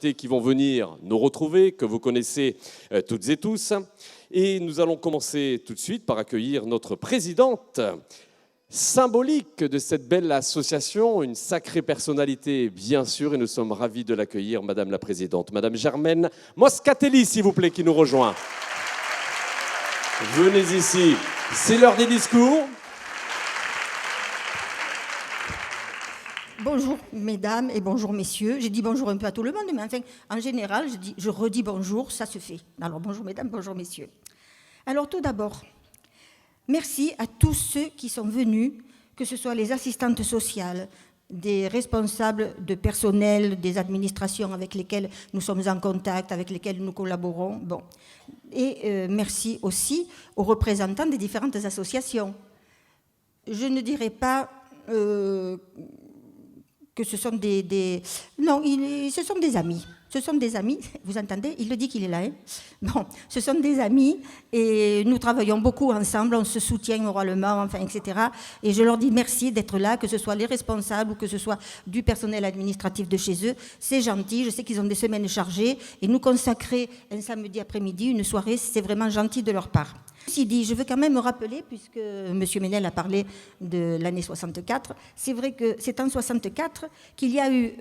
qui vont venir nous retrouver, que vous connaissez toutes et tous. Et nous allons commencer tout de suite par accueillir notre présidente symbolique de cette belle association, une sacrée personnalité bien sûr, et nous sommes ravis de l'accueillir, Madame la Présidente, Madame Germaine Moscatelli, s'il vous plaît, qui nous rejoint. Venez ici, c'est l'heure des discours. Bonjour mesdames et bonjour messieurs. J'ai dit bonjour un peu à tout le monde, mais enfin, en général, je redis bonjour, ça se fait. Alors bonjour mesdames, bonjour messieurs. Alors tout d'abord, merci à tous ceux qui sont venus, que ce soit les assistantes sociales, des responsables de personnel, des administrations avec lesquelles nous sommes en contact, avec lesquelles nous collaborons. Bon. Et merci aussi aux représentants des différentes associations. Je ne dirais pas que ce sont Non, ce sont des amis. Ce sont des amis, vous entendez, il le dit qu'il est là. Hein, bon, ce sont des amis et nous travaillons beaucoup ensemble, on se soutient oralement, enfin, etc. Et je leur dis merci d'être là, que ce soit les responsables ou que ce soit du personnel administratif de chez eux. C'est gentil, je sais qu'ils ont des semaines chargées et nous consacrer un samedi après-midi, une soirée, c'est vraiment gentil de leur part. Ceci dit, je veux quand même me rappeler, puisque M. Ménel a parlé de l'année 64, c'est vrai que c'est en 64 qu'il y a eu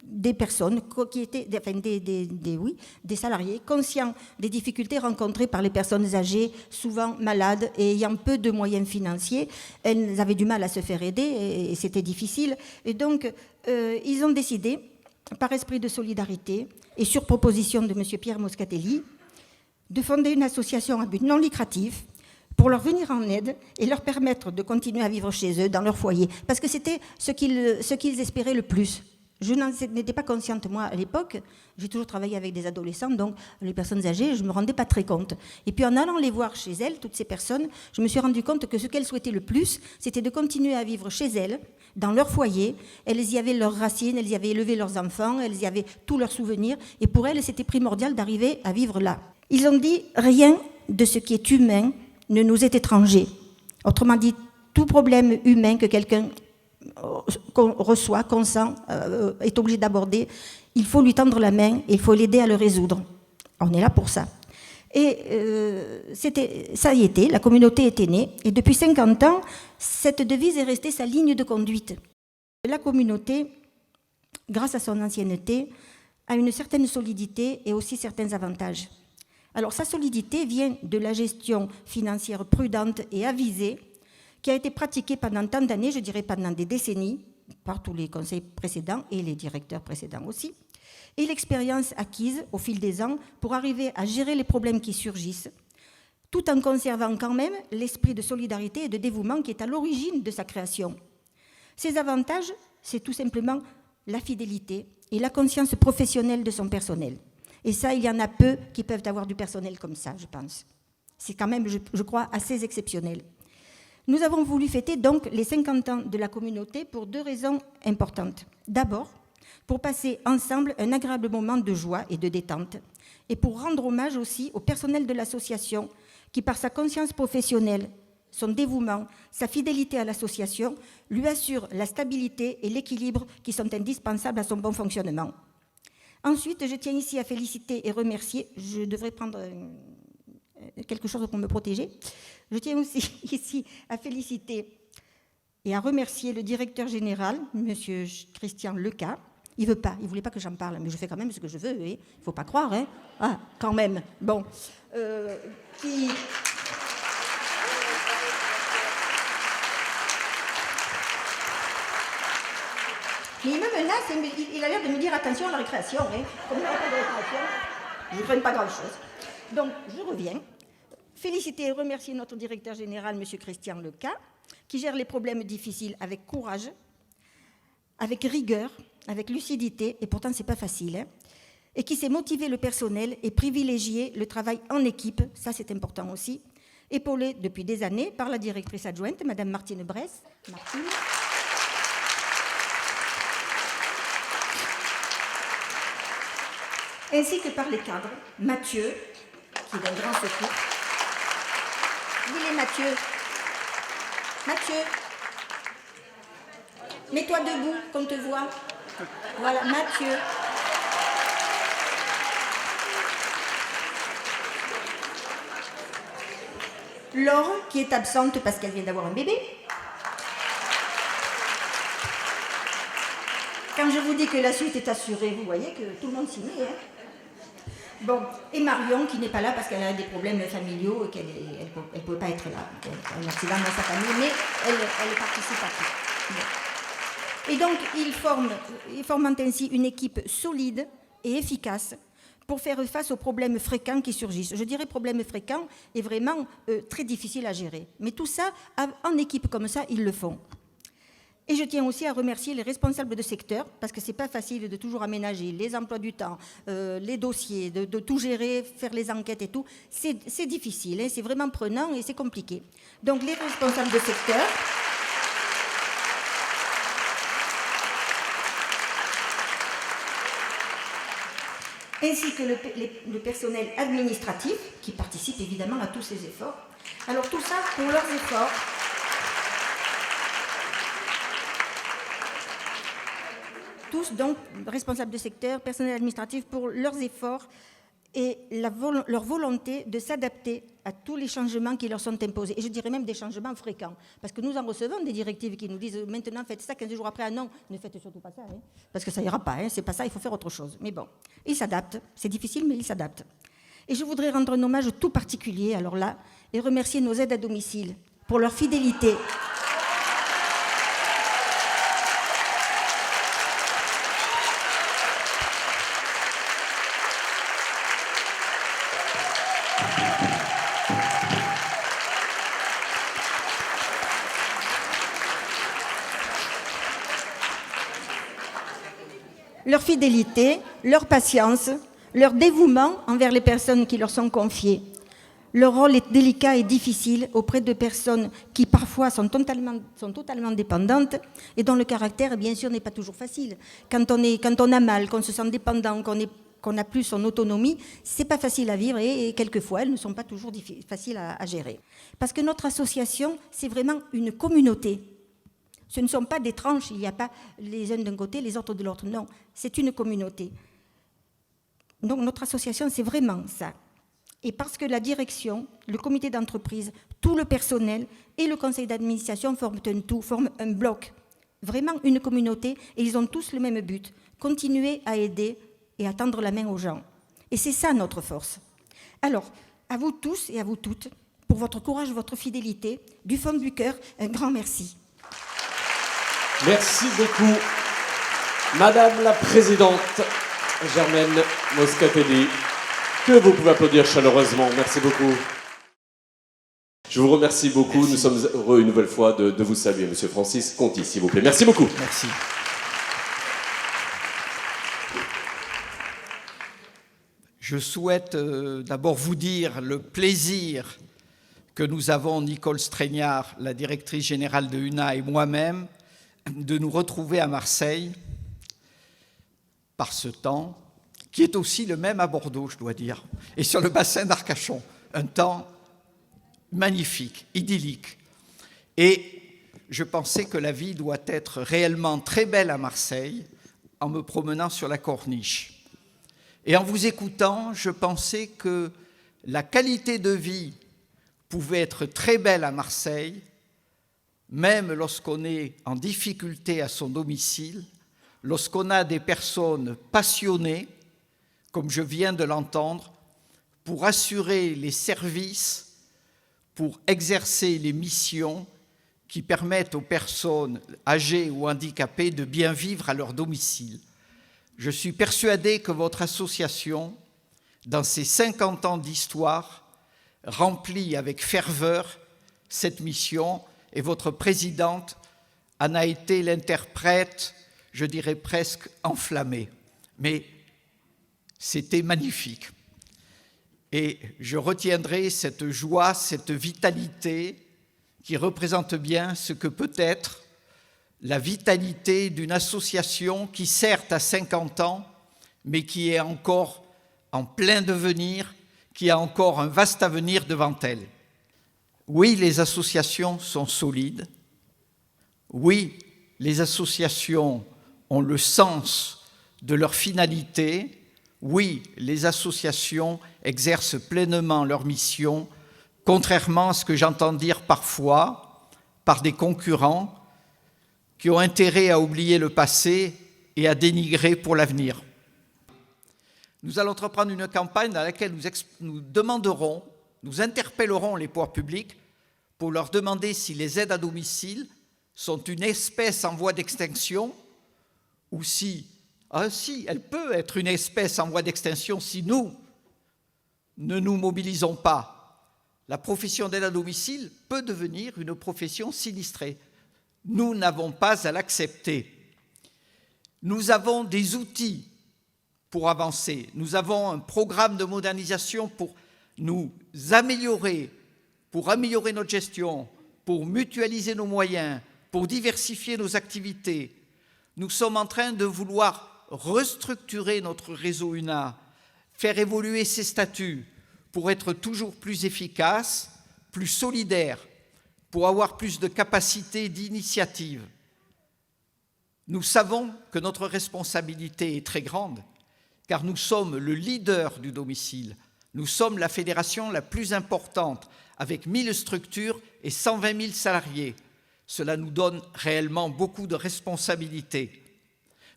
des personnes qui étaient, enfin, des salariés conscients des difficultés rencontrées par les personnes âgées, souvent malades et ayant peu de moyens financiers. Elles avaient du mal à se faire aider et c'était difficile. Et donc, ils ont décidé, par esprit de solidarité et sur proposition de M. Pierre Moscatelli, de fonder une association à but non lucratif pour leur venir en aide et leur permettre de continuer à vivre chez eux, dans leur foyer. Parce que c'était ce qu'ils espéraient le plus. Je n'étais pas consciente, moi, à l'époque. J'ai toujours travaillé avec des adolescents, donc les personnes âgées, je ne me rendais pas très compte. Et puis en allant les voir chez elles, toutes ces personnes, je me suis rendu compte que ce qu'elles souhaitaient le plus, c'était de continuer à vivre chez elles, dans leur foyer. Elles y avaient leurs racines, elles y avaient élevé leurs enfants, elles y avaient tous leurs souvenirs. Et pour elles, c'était primordial d'arriver à vivre là. Ils ont dit « Rien de ce qui est humain ne nous est étranger ». Autrement dit, tout problème humain que quelqu'un reçoit, consent, est obligé d'aborder, il faut lui tendre la main et il faut l'aider à le résoudre. On est là pour ça. Et ça y était, la communauté était née. Et depuis 50 ans, cette devise est restée sa ligne de conduite. La communauté, grâce à son ancienneté, a une certaine solidité et aussi certains avantages. Alors, sa solidité vient de la gestion financière prudente et avisée qui a été pratiquée pendant tant d'années, je dirais pendant des décennies, par tous les conseils précédents et les directeurs précédents aussi, et l'expérience acquise au fil des ans pour arriver à gérer les problèmes qui surgissent, tout en conservant quand même l'esprit de solidarité et de dévouement qui est à l'origine de sa création. Ces avantages, c'est tout simplement la fidélité et la conscience professionnelle de son personnel. Et ça, il y en a peu qui peuvent avoir du personnel comme ça, je pense. C'est quand même, je crois, assez exceptionnel. Nous avons voulu fêter donc les 50 ans de la communauté pour 2 raisons importantes. D'abord, pour passer ensemble un agréable moment de joie et de détente, et pour rendre hommage aussi au personnel de l'association qui, par sa conscience professionnelle, son dévouement, sa fidélité à l'association, lui assure la stabilité et l'équilibre qui sont indispensables à son bon fonctionnement. Ensuite, je tiens ici à féliciter et remercier, je devrais prendre quelque chose pour me protéger, je tiens aussi ici à féliciter et à remercier le directeur général, M. Christian Leca. Il ne voulait pas que j'en parle, mais je fais quand même ce que je veux, il ne faut pas croire, hein. Ah, quand même, bon. Mais même là, il a l'air de me dire attention à la récréation. Hein. Comme il n'y a pas de récréation, je ne prenne pas grand-chose. Donc, je reviens. Féliciter et remercier notre directeur général, M. Christian Leca, qui gère les problèmes difficiles avec courage, avec rigueur, avec lucidité, et pourtant, ce n'est pas facile, hein, et qui sait motiver le personnel et privilégier le travail en équipe, ça c'est important aussi, épaulé depuis des années par la directrice adjointe, Mme Martine Bresse. Martine. Ainsi que par les cadres, Mathieu, qui est d'un grand secours. Dis-les, Mathieu. Mathieu, mets-toi debout, qu'on te voit. Voilà, Mathieu. Laure, qui est absente parce qu'elle vient d'avoir un bébé. Quand je vous dis que la suite est assurée, vous voyez que tout le monde s'y met. Bon, et Marion, qui n'est pas là parce qu'elle a des problèmes familiaux et qu'elle ne peut pas être là. Elle a un accident dans sa famille, mais elle participe à tout. Bon. Et donc, ils forment ainsi une équipe solide et efficace pour faire face aux problèmes fréquents qui surgissent. Je dirais problèmes fréquents et vraiment très difficiles à gérer. Mais tout ça, en équipe comme ça, ils le font. Et je tiens aussi à remercier les responsables de secteur, parce que ce n'est pas facile de toujours aménager les emplois du temps, les dossiers, de tout gérer, faire les enquêtes et tout. C'est difficile, hein, c'est vraiment prenant et c'est compliqué. Donc les responsables de secteur, ainsi que le personnel administratif, qui participe évidemment à tous ces efforts. Alors tout ça pour leurs efforts. Tous, donc, responsables de secteur, personnel administratif, pour leurs efforts et leur volonté de s'adapter à tous les changements qui leur sont imposés. Et je dirais même des changements fréquents. Parce que nous en recevons des directives qui nous disent « maintenant, faites ça, 15 jours après, ah non, ne faites surtout pas ça, hein, parce que ça ira pas, hein, c'est pas ça, il faut faire autre chose. » Mais bon, ils s'adaptent. C'est difficile, mais ils s'adaptent. Et je voudrais rendre un hommage tout particulier, alors là, et remercier nos aides à domicile pour leur fidélité. Leur fidélité, leur patience, leur dévouement envers les personnes qui leur sont confiées. Leur rôle est délicat et difficile auprès de personnes qui parfois sont totalement dépendantes et dont le caractère, bien sûr, n'est pas toujours facile. Quand on a mal, qu'on se sent dépendant, qu'on n'a plus son autonomie, c'est pas facile à vivre et quelquefois, elles ne sont pas toujours faciles à gérer. Parce que notre association, c'est vraiment une communauté. Ce ne sont pas des tranches, il n'y a pas les uns d'un côté, les autres de l'autre. Non, c'est une communauté. Donc notre association, c'est vraiment ça. Et parce que la direction, le comité d'entreprise, tout le personnel et le conseil d'administration forment un tout, forment un bloc. Vraiment une communauté, et ils ont tous le même but, continuer à aider et à tendre la main aux gens. Et c'est ça notre force. Alors, à vous tous et à vous toutes, pour votre courage, votre fidélité, du fond du cœur, un grand merci. Merci beaucoup, Madame la Présidente Germaine Moscatelli, que vous pouvez applaudir chaleureusement. Merci beaucoup. Je vous remercie beaucoup. Merci. Nous sommes heureux une nouvelle fois de vous saluer, Monsieur Francis Conti, s'il vous plaît. Merci beaucoup. Merci. Je souhaite d'abord vous dire le plaisir que nous avons, Nicole Streignard, la directrice générale de UNA et moi-même, de nous retrouver à Marseille par ce temps, qui est aussi le même à Bordeaux, je dois dire, et sur le bassin d'Arcachon. Un temps magnifique, idyllique. Et je pensais que la vie doit être réellement très belle à Marseille en me promenant sur la corniche. Et en vous écoutant, je pensais que la qualité de vie pouvait être très belle à Marseille, même lorsqu'on est en difficulté à son domicile, lorsqu'on a des personnes passionnées, comme je viens de l'entendre, pour assurer les services, pour exercer les missions qui permettent aux personnes âgées ou handicapées de bien vivre à leur domicile. Je suis persuadé que votre association, dans ses 50 ans d'histoire, remplit avec ferveur cette mission, et votre présidente en a été l'interprète, je dirais presque enflammée. Mais c'était magnifique. Et je retiendrai cette joie, cette vitalité qui représente bien ce que peut être la vitalité d'une association qui, certes, a 50 ans, mais qui est encore en plein devenir, qui a encore un vaste avenir devant elle. Oui, les associations sont solides. Oui, les associations ont le sens de leur finalité. Oui, les associations exercent pleinement leur mission contrairement à ce que j'entends dire parfois par des concurrents qui ont intérêt à oublier le passé et à dénigrer pour l'avenir. Nous allons entreprendre une campagne dans laquelle nous demanderons, nous interpellerons les pouvoirs publics pour leur demander si les aides à domicile sont une espèce en voie d'extinction ou si elle peut être une espèce en voie d'extinction si nous ne nous mobilisons pas. La profession d'aide à domicile peut devenir une profession sinistrée. Nous n'avons pas à l'accepter. Nous avons des outils pour avancer. Nous avons un programme de modernisation pour nous améliorer, pour améliorer notre gestion, pour mutualiser nos moyens, pour diversifier nos activités. Nous sommes en train de vouloir restructurer notre réseau UNA, faire évoluer ses statuts pour être toujours plus efficace, plus solidaire, pour avoir plus de capacité d'initiative. Nous savons que notre responsabilité est très grande, car nous sommes le leader du domicile. Nous sommes la fédération la plus importante, avec 1000 structures et 120 000 salariés. Cela nous donne réellement beaucoup de responsabilités.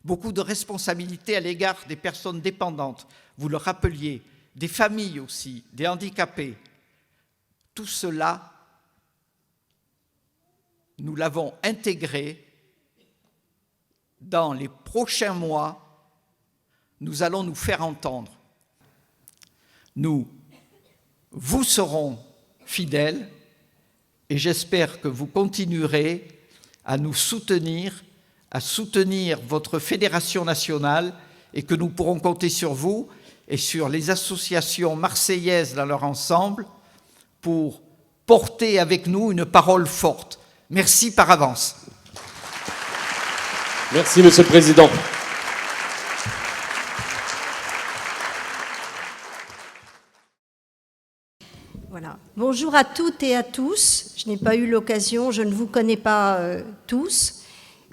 Beaucoup de responsabilités à l'égard des personnes dépendantes, vous le rappeliez, des familles aussi, des handicapés. Tout cela, nous l'avons intégré. Dans les prochains mois, nous allons nous faire entendre. Nous vous serons fidèles et j'espère que vous continuerez à nous soutenir, à soutenir votre fédération nationale et que nous pourrons compter sur vous et sur les associations marseillaises dans leur ensemble pour porter avec nous une parole forte. Merci par avance. Merci, Monsieur le Président. Voilà. Bonjour à toutes et à tous. Je n'ai pas eu l'occasion, je ne vous connais pas tous.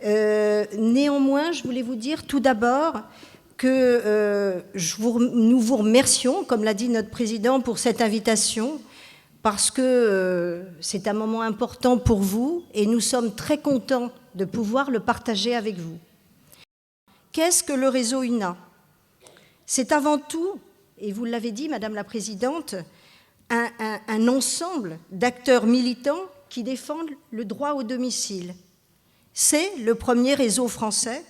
Néanmoins, je voulais vous dire tout d'abord que nous vous remercions, comme l'a dit notre président, pour cette invitation, parce que c'est un moment important pour vous et nous sommes très contents de pouvoir le partager avec vous. Qu'est-ce que le réseau UNA ? C'est avant tout, et vous l'avez dit, Madame la Présidente, un ensemble d'acteurs militants qui défendent le droit au domicile. C'est le premier réseau français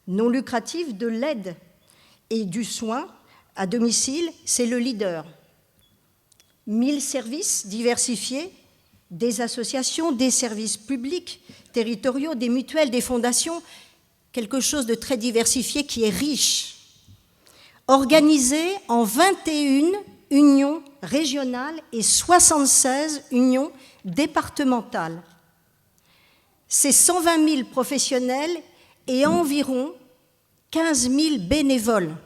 non lucratif de l'aide et du soin à domicile, c'est le leader. 1000 services diversifiés, des associations, des services publics, territoriaux, des mutuelles, des fondations, quelque chose de très diversifié qui est riche. Organisé en 21 unions régionales et 76 unions départementales. C'est 120 000 professionnels et environ 15 000 bénévoles.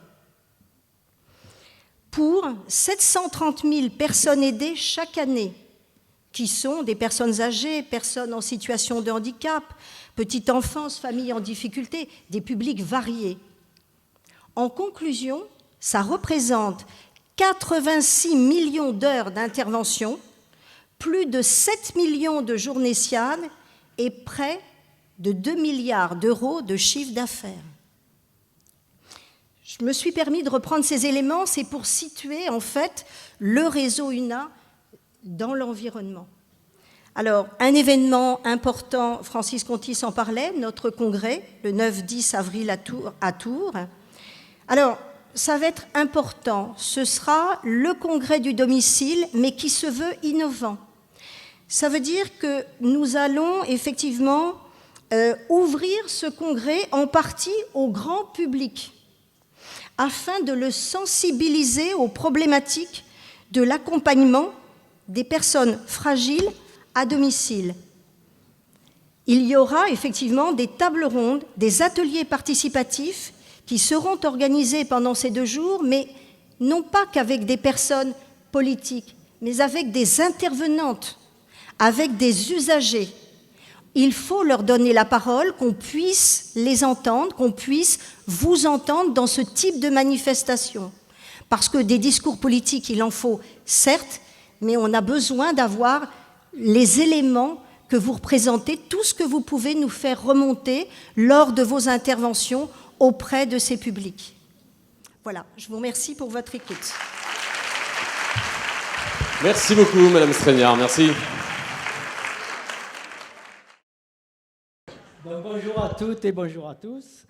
Pour 730 000 personnes aidées chaque année, qui sont des personnes âgées, personnes en situation de handicap, petite enfance, familles en difficulté, des publics variés. En conclusion, ça représente 86 millions d'heures d'intervention, plus de 7 millions de journées SIAD et près de 2 milliards d'euros de chiffre d'affaires. Je me suis permis de reprendre ces éléments, c'est pour situer en fait le réseau UNA dans l'environnement. Alors, un événement important, Francis Conti s'en parlait, notre congrès, le 9-10 avril à Tours. Alors, ça va être important, ce sera le congrès du domicile, mais qui se veut innovant. Ça veut dire que nous allons effectivement ouvrir ce congrès en partie au grand public, afin de le sensibiliser aux problématiques de l'accompagnement des personnes fragiles à domicile. Il y aura effectivement des tables rondes, des ateliers participatifs qui seront organisés pendant ces 2 jours, mais non pas qu'avec des personnes politiques, mais avec des intervenantes, avec des usagers. Il faut leur donner la parole, qu'on puisse les entendre, qu'on puisse vous entendre dans ce type de manifestation. Parce que des discours politiques, il en faut, certes, mais on a besoin d'avoir les éléments que vous représentez, tout ce que vous pouvez nous faire remonter lors de vos interventions auprès de ces publics. Voilà, je vous remercie pour votre écoute. Merci beaucoup, Madame Stréniard, merci. Bonjour à toutes et bonjour à tous.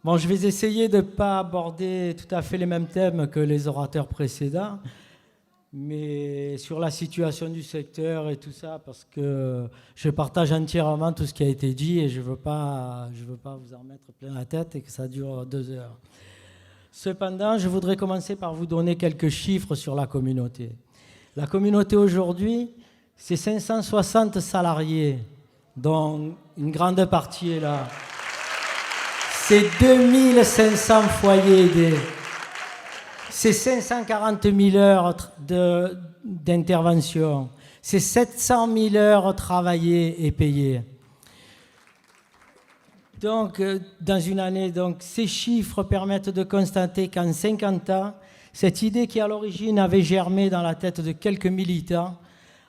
Bon, je vais essayer de ne pas aborder tout à fait les mêmes thèmes que les orateurs précédents, mais sur la situation du secteur et tout ça, parce que je partage entièrement tout ce qui a été dit et je veux pas vous en mettre plein la tête et que ça dure 2 heures. Cependant, je voudrais commencer par vous donner quelques chiffres sur la communauté. La communauté aujourd'hui, c'est 560 salariés, dont une grande partie est là. C'est 2500 foyers aidés. C'est 540 000 heures d'intervention. C'est 700 000 heures travaillées et payées. Donc, dans une année, ces chiffres permettent de constater qu'en 50 ans, cette idée qui, à l'origine, avait germé dans la tête de quelques militants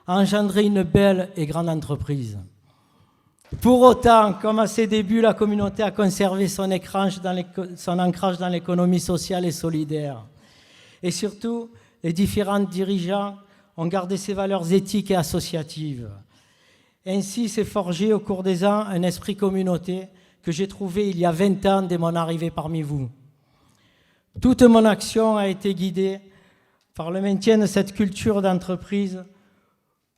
a engendré une belle et grande entreprise. Pour autant, comme à ses débuts, la communauté a conservé son ancrage dans l'économie sociale et solidaire. Et surtout, les différents dirigeants ont gardé ces valeurs éthiques et associatives. Ainsi s'est forgé au cours des ans un esprit communauté que j'ai trouvé il y a 20 ans dès mon arrivée parmi vous. Toute mon action a été guidée par le maintien de cette culture d'entreprise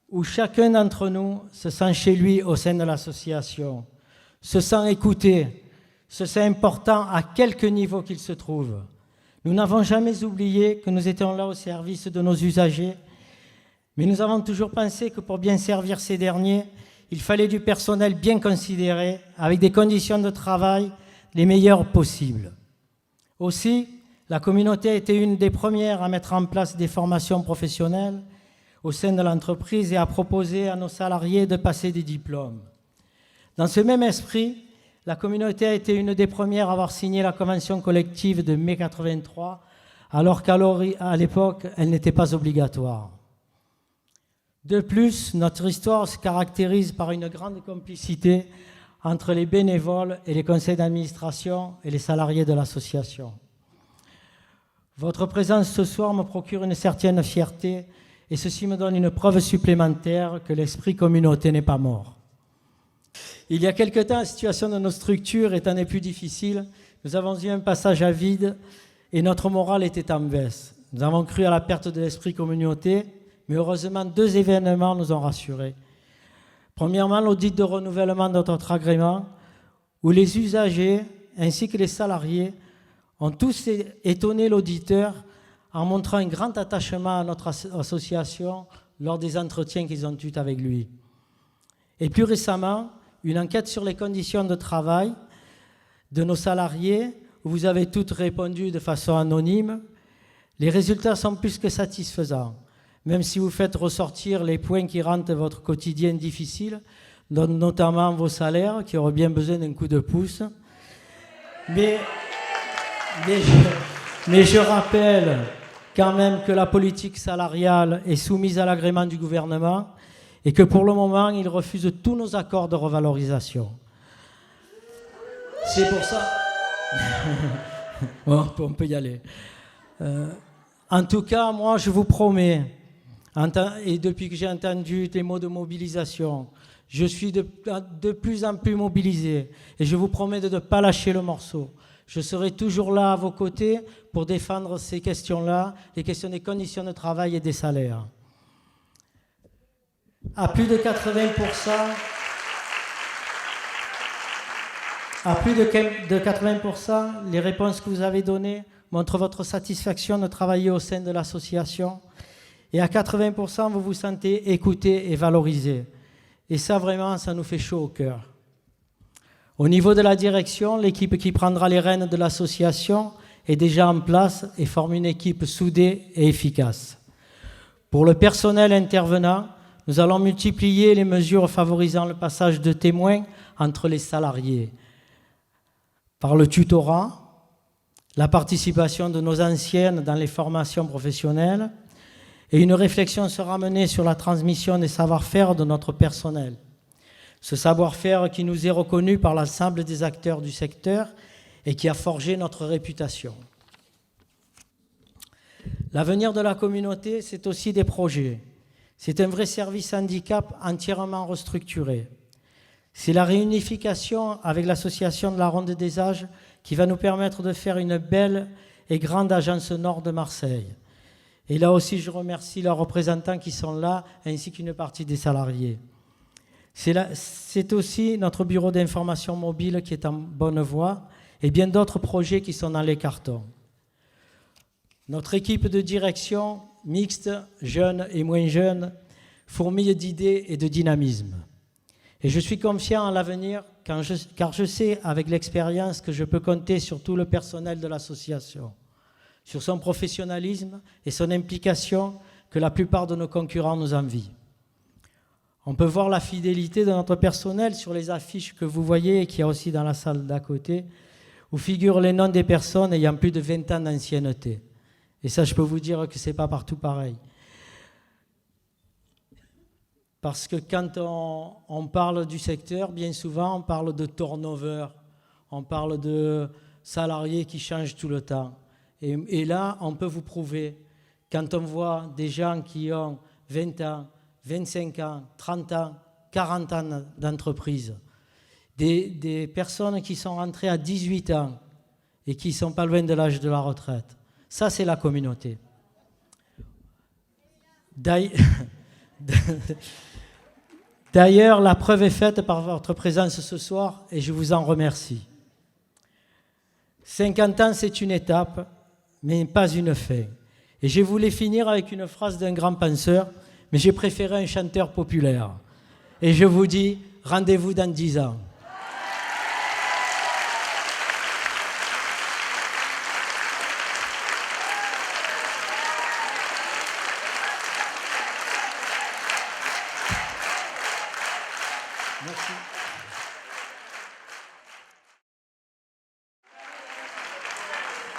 où chacun d'entre nous se sent chez lui au sein de l'association, se sent écouté, se sent important à quelque niveau qu'il se trouve. Nous n'avons jamais oublié que nous étions là au service de nos usagers, mais nous avons toujours pensé que pour bien servir ces derniers, il fallait du personnel bien considéré, avec des conditions de travail les meilleures possibles. Aussi, la communauté a été une des premières à mettre en place des formations professionnelles au sein de l'entreprise et à proposer à nos salariés de passer des diplômes. Dans ce même esprit, la communauté a été une des premières à avoir signé la convention collective de mai 83, alors qu'à l'époque, elle n'était pas obligatoire. De plus, notre histoire se caractérise par une grande complicité entre les bénévoles et les conseils d'administration et les salariés de l'association. Votre présence ce soir me procure une certaine fierté et ceci me donne une preuve supplémentaire que l'esprit communauté n'est pas mort. Il y a quelque temps, la situation de nos structures étant des plus difficiles, nous avons eu un passage à vide et notre morale était en baisse. Nous avons cru à la perte de l'esprit communauté, mais heureusement, 2 événements nous ont rassurés. Premièrement, l'audit de renouvellement de notre agrément, où les usagers ainsi que les salariés ont tous étonné l'auditeur en montrant un grand attachement à notre association lors des entretiens qu'ils ont eus avec lui. Et plus récemment, une enquête sur les conditions de travail de nos salariés, où vous avez toutes répondu de façon anonyme. Les résultats sont plus que satisfaisants, même si vous faites ressortir les points qui rendent votre quotidien difficile, notamment vos salaires, qui auraient bien besoin d'un coup de pouce. Mais je rappelle quand même que la politique salariale est soumise à l'agrément du gouvernement et que pour le moment, il refuse tous nos accords de revalorisation. C'est pour ça... Bon, on peut y aller. En tout cas, moi, je vous promets, et depuis que j'ai entendu tes mots de mobilisation, je suis de plus en plus mobilisé et je vous promets de ne pas lâcher le morceau. Je serai toujours là à vos côtés pour défendre ces questions-là, les questions des conditions de travail et des salaires. À plus de 80%, les réponses que vous avez données montrent votre satisfaction de travailler au sein de l'association. Et à 80%, vous vous sentez écouté et valorisé. Et ça, vraiment, ça nous fait chaud au cœur. Au niveau de la direction, l'équipe qui prendra les rênes de l'association est déjà en place et forme une équipe soudée et efficace. Pour le personnel intervenant, nous allons multiplier les mesures favorisant le passage de témoins entre les salariés. Par le tutorat, la participation de nos anciennes dans les formations professionnelles Et une réflexion sera menée sur la transmission des savoir-faire de notre personnel. Ce savoir-faire qui nous est reconnu par l'ensemble des acteurs du secteur et qui a forgé notre réputation. L'avenir de la communauté, c'est aussi des projets. C'est un vrai service handicap entièrement restructuré. C'est la réunification avec l'association de la Ronde des Âges qui va nous permettre de faire une belle et grande agence nord de Marseille. Et là aussi, je remercie leurs représentants qui sont là, ainsi qu'une partie des salariés. C'est aussi notre bureau d'information mobile qui est en bonne voie et bien d'autres projets qui sont dans les cartons. Notre équipe de direction, mixte, jeunes et moins jeunes, fourmille d'idées et de dynamisme. Et je suis confiant en l'avenir car je sais avec l'expérience que je peux compter sur tout le personnel de l'association, sur son professionnalisme et son implication que la plupart de nos concurrents nous envient. On peut voir la fidélité de notre personnel sur les affiches que vous voyez et qu'il y a aussi dans la salle d'à côté, où figurent les noms des personnes ayant plus de 20 ans d'ancienneté. Et ça, je peux vous dire que ce n'est pas partout pareil. Parce que quand on parle du secteur, bien souvent, on parle de turnover, on parle de salariés qui changent tout le temps. Et là, on peut vous prouver, quand on voit des gens qui ont 20 ans, 25 ans, 30 ans, 40 ans d'entreprise, des personnes qui sont rentrées à 18 ans et qui ne sont pas loin de l'âge de la retraite. Ça, c'est la communauté. D'ailleurs, la preuve est faite par votre présence ce soir et je vous en remercie. 50 ans, c'est une étape, mais pas une fin. Et je voulais finir avec une phrase d'un grand penseur, mais j'ai préféré un chanteur populaire. Et je vous dis, rendez-vous dans 10 ans.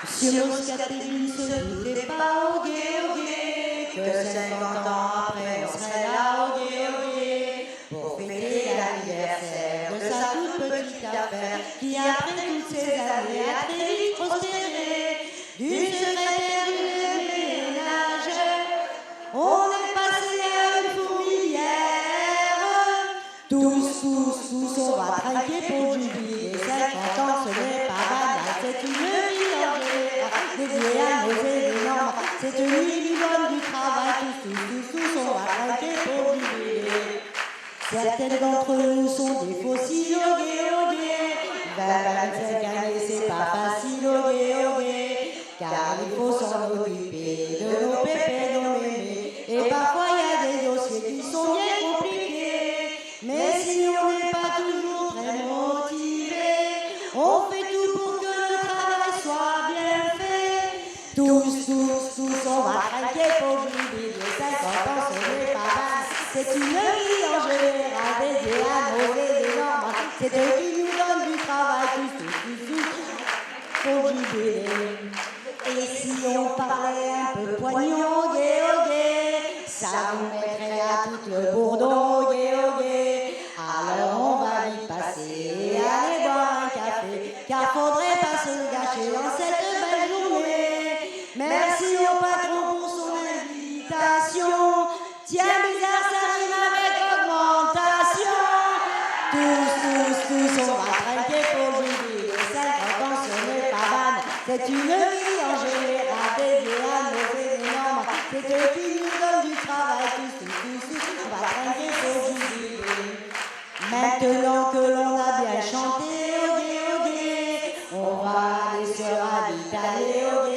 Monsieur Moscatelli se doutait pas, au gué, que 50 ans après on serait là, au gué, pour fêter l'anniversaire de sa toute petite affaire qui après toutes ces années a très vite prospéré. Du secrétaire du ménage, on est passé à une fourmilière. Tous, on va trinquer pour jubiler. 50 ans, ce n'est pas banal, c'est une dédié à nos événements, cette nuit du bonne du travail, tous, on va trinquer pour jubiler. Certaines d'entre nous sont des fossiles, au gué, 25 années, c'est pas facile, au gué, car il faut s'en occuper de nos pépés, nos mémés, et parfois il y a des dossiers qui sont bien compliqués, mais si on n'est pas toujours très motivé, on fait tout pour que le travail soit bien fait. Tous, on va trinquer pour jubiler. 50 ans, ce n'est pas mal. C'est une vie en général dédiée à nos événements. C'est eux qui nous donnent du travail. Tous, pour jubiler. Et si on parlait un peu poignon, gué, ça vous mettrait à tout le bourdon, gué. Alors on va y passer, aller boire un café, car faudrait pas se gâcher dans cette belle journée. Merci au patron pour son invitation. Tiens, bizarre, ça rime avec augmentation. Tous, on va trinquer pour jubiler. 50 ans, ce n'est pas banal. C'est une vie en général dédiée à nos événements. C'est eux qui nous donnent du travail. Tous, on va trinquer pour jubiler. Maintenant que l'on a bien chanté, au gué, on va aller se ravitailler, au gué.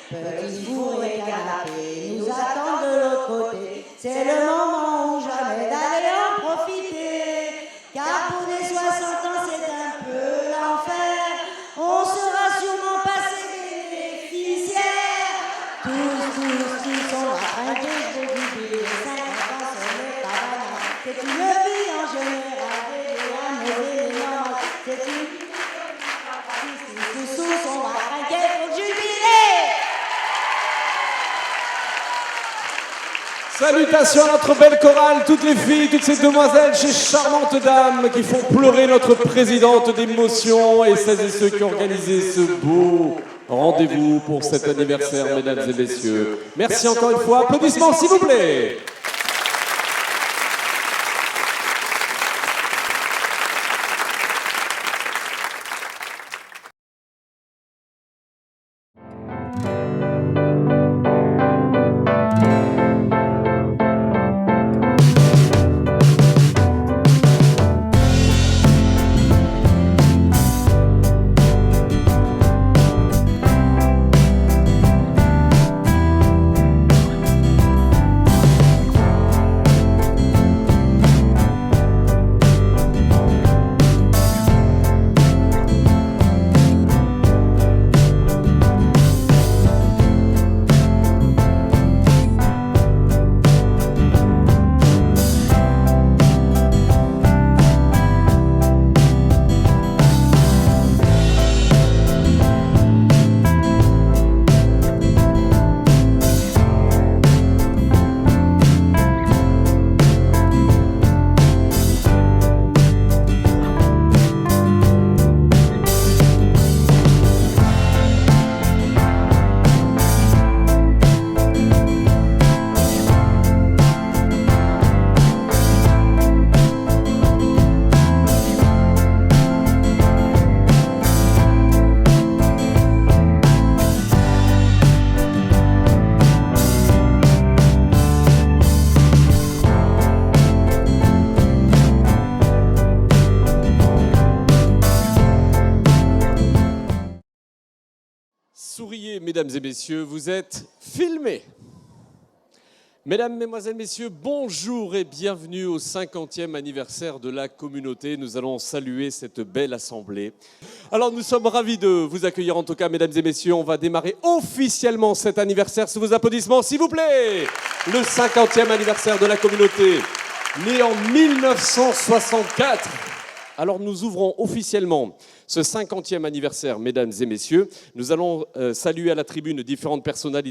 Petit four et canapé nous attendent de l'autre côté. C'est le moment ou jamais d'aller en profiter. Car pour les 60 ans c'est un peu l'enfer. On sera sûrement passé bénéficiaire. Tous, on va trinquer pour jubiler. 50 ans ce n'est pas banal. C'est une vie en général dédiée à nos événements. C'est une vie. Tous, on va trinquer pour jubiler. Salutations à notre belle chorale, toutes les filles, toutes ces demoiselles, ces charmantes dames qui font pleurer notre présidente d'émotion et celles et ceux qui ont organisé ce beau rendez-vous pour cet anniversaire, mesdames et messieurs. Merci encore une fois. Applaudissements, s'il vous plaît. Souriez, mesdames et messieurs, vous êtes filmés. Mesdames, Mesdemoiselles, Messieurs, bonjour et bienvenue au 50e anniversaire de la communauté. Nous allons saluer cette belle assemblée. Alors, nous sommes ravis de vous accueillir en tout cas, mesdames et messieurs. On va démarrer officiellement cet anniversaire sous vos applaudissements, s'il vous plaît. Le 50e anniversaire de la communauté, né en 1964. Alors, nous ouvrons officiellement ce 50e anniversaire, mesdames et messieurs. Nous allons saluer à la tribune différentes personnalités